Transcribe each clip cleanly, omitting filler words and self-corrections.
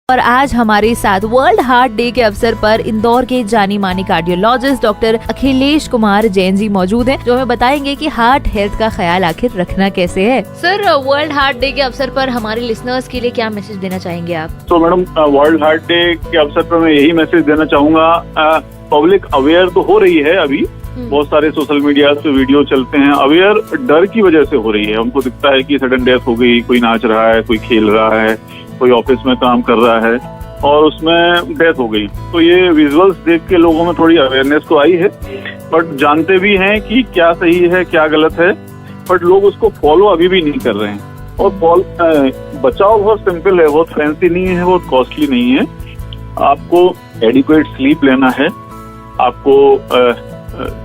और आज हमारे साथ वर्ल्ड हार्ट डे के अवसर पर इंदौर के जानी मानी कार्डियोलॉजिस्ट डॉक्टर अखिलेश कुमार जैन जी मौजूद हैं, जो हमें बताएंगे कि हार्ट हेल्थ का ख्याल आखिर रखना कैसे है। सर, वर्ल्ड हार्ट डे के अवसर पर हमारे लिसनर्स के लिए क्या मैसेज देना चाहेंगे आप? तो मैडम, वर्ल्ड हार्ट डे के अवसर पर मैं यही मैसेज देना चाहूंगा। पब्लिक अवेयर तो हो रही है, अभी बहुत सारे सोशल मीडिया पे वीडियो चलते हैं। अवेयर डर की वजह से हो रही है। हमको दिखता है कि सडन डेथ हो गई, कोई नाच रहा है, कोई खेल रहा है, कोई ऑफिस में काम कर रहा है और उसमें डेथ हो गई। तो ये विजुअल्स देख के लोगों में थोड़ी अवेयरनेस तो आई है, बट जानते भी हैं कि क्या सही है क्या गलत है, बट लोग उसको फॉलो अभी भी नहीं कर रहे हैं। और बचाव बहुत सिंपल है, बहुत फैंसी नहीं है, बहुत कॉस्टली नहीं है। आपको एडिक्वेट स्लीप लेना है, आपको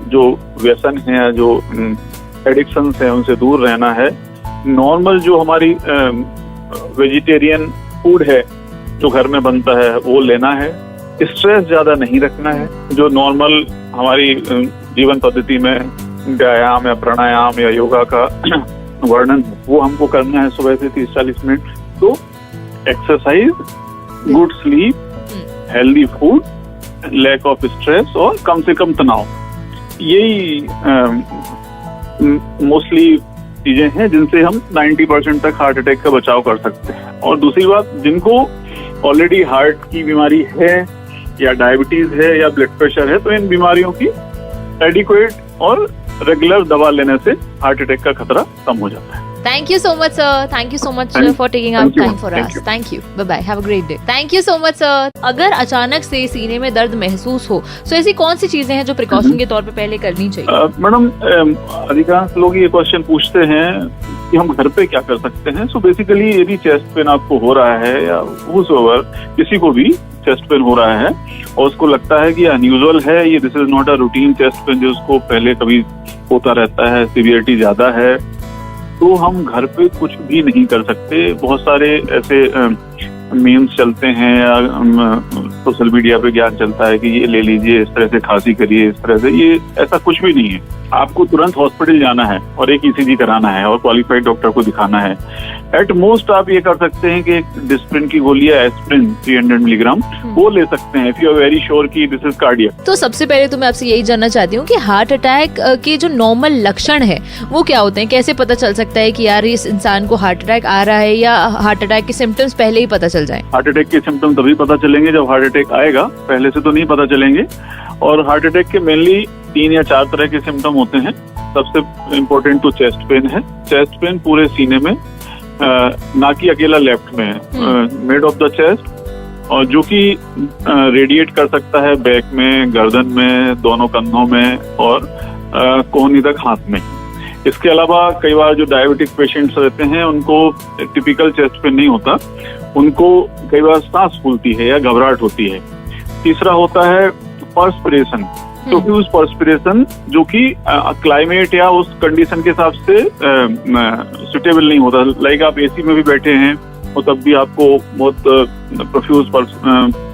जो व्यसन है, जो एडिक्शंस है, उनसे दूर रहना है। नॉर्मल जो हमारी वेजिटेरियन फूड है जो घर में बनता है वो लेना है। स्ट्रेस ज्यादा नहीं रखना है। जो नॉर्मल हमारी जीवन पद्धति में व्यायाम या प्राणायाम या योगा का वर्णन वो हमको करना है सुबह से 30-40 मिनट। तो exercise, good sleep, healthy food, lack of stress और कम से कम तनाव, यही मोस्टली चीजें हैं जिनसे हम 90% तक हार्ट अटैक का बचाव कर सकते हैं। और दूसरी बात, जिनको ऑलरेडी हार्ट की बीमारी है या डायबिटीज है या ब्लड प्रेशर है, तो इन बीमारियों की एडिक्वेट और रेगुलर दवा लेने से हार्ट अटैक का खतरा कम हो जाता है। Thank you so much, sir. Thank you so much for taking out time for us. Thank you. Bye bye. Have a great day. Thank you so much, sir. अगर अचानक से सीने में दर्द महसूस हो, तो ऐसी कौन सी चीजें हैं जो प्रिकॉशन के तौर पे पहले करनी चाहिए? मैडम, अधिकांश लोग ये क्वेश्चन पूछते हैं कि हम घर पे क्या कर सकते हैं। सो बेसिकली यदि चेस्ट पेन आपको हो रहा है या whosoever, किसी को भी चेस्ट पेन हो रहा है और उसको लगता है कि अनयूजुअल है, ये this is not a routine chest pain जो उसको पहले कभी होता रहता है, सिवियरिटी ज्यादा है, तो हम घर पे कुछ भी नहीं कर सकते। बहुत सारे ऐसे मीम्स चलते हैं या सोशल मीडिया पे ज्ञान चलता है कि ये ले लीजिए, इस तरह से खांसी करिए, इस तरह से। ये ऐसा कुछ भी नहीं है। आपको तुरंत हॉस्पिटल जाना है और एक ईसीजी कराना है और क्वालिफाइड डॉक्टर को दिखाना है। एट मोस्ट आप ये कर सकते हैं कि एक डिस्प्रिन की गोली है, एस्प्रिन 300 मिलीग्राम, वो ले सकते हैं if you are very sure कि दिस इज कार्डियक। तो सबसे पहले तो मैं आपसे यही जानना चाहती हूँ कि हार्ट अटैक के जो नॉर्मल लक्षण है वो क्या होते हैं? कैसे पता चल सकता है कि यार इस इंसान को हार्ट अटैक आ रहा है, या हार्ट अटैक के सिम्टम्स पहले ही पता चल जाए? हार्ट अटैक के सिम्टम तभी पता चलेंगे जब हार्ट अटैक आएगा, पहले से तो नहीं पता चलेंगे। और हार्ट अटैक के मेनली 3 या 4 तरह के सिम्टम होते हैं। सबसे इम्पोर्टेंट तो चेस्ट पेन है। चेस्ट पेन पूरे सीने में, ना कि अकेला लेफ्ट में, मिड ऑफ द चेस्ट, और जो कि रेडिएट कर सकता है बैक में, गर्दन में, दोनों कंधों में और कोहनी तक हाथ में। इसके अलावा कई बार जो डायबिटिक पेशेंट्स रहते हैं उनको टिपिकल चेस्ट पेन नहीं होता, उनको कई बार सांस फूलती है या घबराहट होती है। तीसरा होता है पर्सपिरेशन, क्योंकि उस पर्सपिरेशन जो कि क्लाइमेट या उस कंडीशन के हिसाब से सुटेबल नहीं होता। लाइक आप एसी में भी बैठे हैं और तब भी आपको बहुत प्रोफ्यूज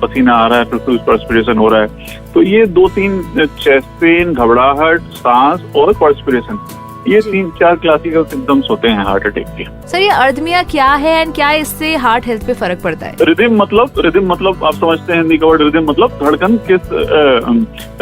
पसीना आ रहा है, प्रोफ्यूज पर्सपिरेशन हो रहा है। तो ये 2-3 चेस्ट पेन, घबराहट, सांस और पर्सपिरेशन, ये 3-4 क्लासिकल सिम्टम्स होते हैं हार्ट अटैक के। सर, ये अर्दमिया क्या है एंड क्या इससे हार्ट हेल्थ पे फर्क पड़ता है? रिदम मतलब आप समझते हैं हिंदी का वर्ड रिदम मतलब धड़कन किस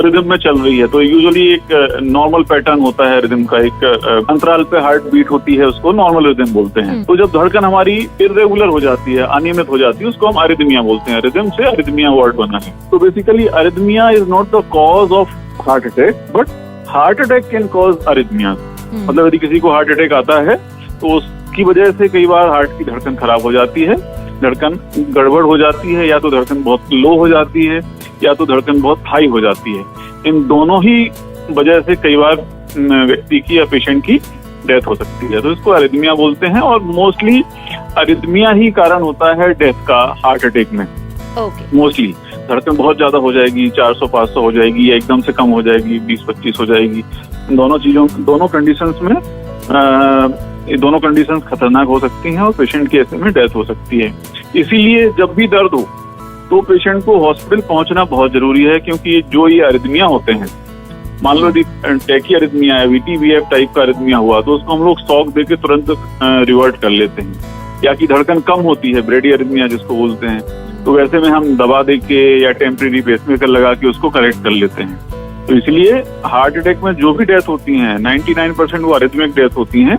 रिदम में चल रही है। तो यूजुअली एक नॉर्मल पैटर्न होता है रिदम का, एक अंतराल पे हार्ट बीट होती है, उसको नॉर्मल रिदम बोलते हैं। तो जब धड़कन हमारी इर्रेगुलर हो जाती है, अनियमित हो जाती है, उसको हम अरिदमिया बोलते हैं। रिदम से अरिदमिया वर्ड बना है। तो basically arrhythmia is not the cause of heart attack, but heart attack can cause arrhythmia. मतलब यदि किसी को हार्ट अटैक आता है तो उसकी वजह से कई बार हार्ट की धड़कन खराब हो जाती है, धड़कन गड़बड़ हो जाती है, या तो धड़कन बहुत लो हो जाती है या तो धड़कन बहुत हाई हो जाती है। इन दोनों ही वजह से कई बार व्यक्ति की या पेशेंट की डेथ हो सकती है। तो इसको अरिदमिया बोलते हैं और मोस्टली अरिदमिया ही कारण होता है डेथ का हार्ट अटैक में। मोस्टली धड़कन बहुत ज्यादा हो जाएगी, 400-500 हो जाएगी, या एकदम से कम हो जाएगी, 20-25 हो जाएगी। दोनों कंडीशंस में ये दोनों कंडीशंस खतरनाक हो सकती हैं और पेशेंट की ऐसे में डेथ हो सकती है। इसीलिए जब भी दर्द हो तो पेशेंट को हॉस्पिटल पहुंचना बहुत जरूरी है, क्योंकि जो ये अरिदमिया होते हैं, मान लो टैकी अरिदमिया है, VTVF टाइप का अरिदमिया हुआ, तो उसको हम लोग शॉक देके तुरंत रिवर्ट कर लेते हैं। या कि धड़कन कम होती है, ब्रेडी अरिदमिया जिसको बोलते हैं, तो वैसे में हम दवा दे के या टेम्परेरी पेसमेकर लगा के उसको करेक्ट कर लेते हैं। तो इसलिए हार्ट अटैक में जो भी डेथ होती हैं 99% वो अरिथमिक डेथ होती हैं।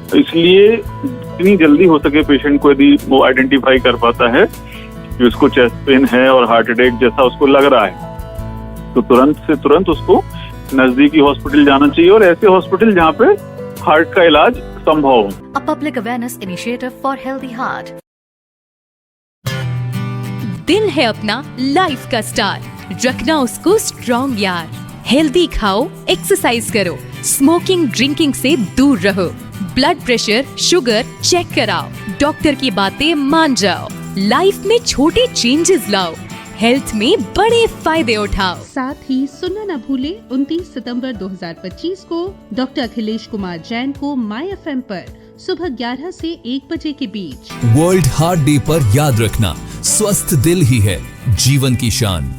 तो इसलिए जितनी जल्दी हो सके पेशेंट को यदि वो आइडेंटिफाई कर पाता है कि उसको चेस्ट पेन है और हार्ट अटैक जैसा उसको लग रहा है, तो तुरंत से तुरंत उसको नजदीकी हॉस्पिटल जाना चाहिए, और ऐसे हॉस्पिटल जहाँ पे हार्ट का इलाज संभव हो। A public awareness initiative for healthy heart. दिल है अपना लाइफ का स्टार, रखना उसको स्ट्रॉन्ग यार। हेल्दी खाओ, एक्सरसाइज करो, स्मोकिंग ड्रिंकिंग से दूर रहो, ब्लड प्रेशर शुगर चेक कराओ, डॉक्टर की बातें मान जाओ, लाइफ में छोटे चेंजेस लाओ, हेल्थ में बड़े फायदे उठाओ। साथ ही सुनना न भूले 29 सितंबर 2025 को डॉक्टर अखिलेश कुमार जैन को माय एफएम पर सुबह 11 से 1 बजे के बीच वर्ल्ड हार्ट डे पर याद रखना, स्वस्थ दिल ही है जीवन की शान।